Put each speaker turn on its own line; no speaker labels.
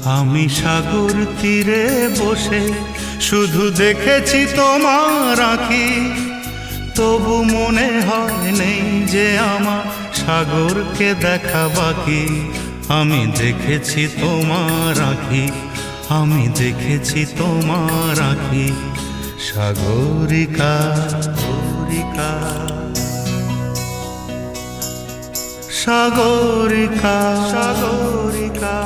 আমি সাগর তীরে বসে শুধু দেখেছি তোমার আঁখি, তবু মনে হয় নেই যে আমার সাগরকে দেখা বাকি। আমি দেখেছি তোমার আঁখি, আমি দেখেছি তোমার আঁখি, সাগরিকা সাগরিকা সাগরিকা সাগরিকা।